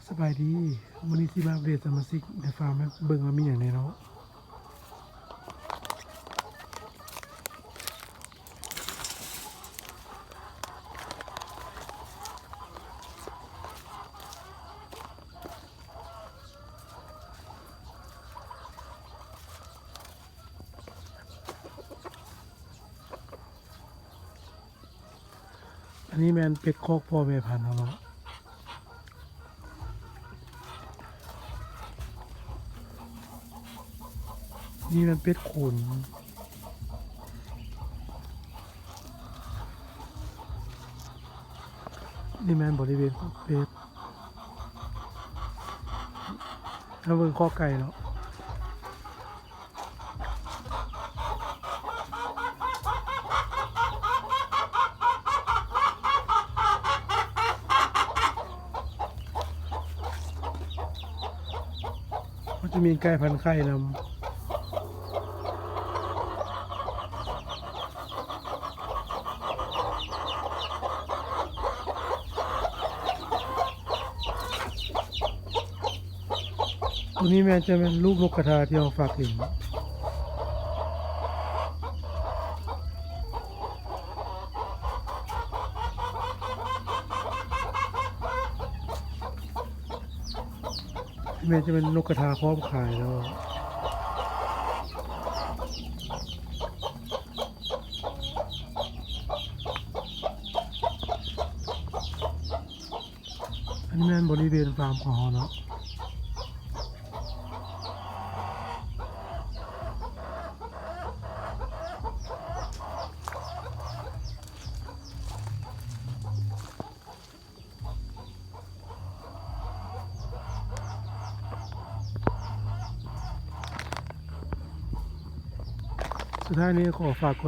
สบายดีวันนี้ที่มาอัปเดตสมาชิกในฟาร์มเบิ่งว่ามีอย่างไรเนาะอันนี้แมนเป็ดคอกพ่อแม่พันธุ์เนาะนี่มันเป็ดขนนี่แมนบริเวณของเป็ดแล้วเบิ่งข้อไก่เนาะมันจะมีไก่พันไข่นำตัวนี้แมนจะเป็นลูกนกกระทาที่เราฝากเห็นแมนจะเป็นนกกระทาพร้อมขายแล้วอันนี้แมนบริเวณฟาร์มของเราเนาะสุดท้ายนี้ขอฝากกด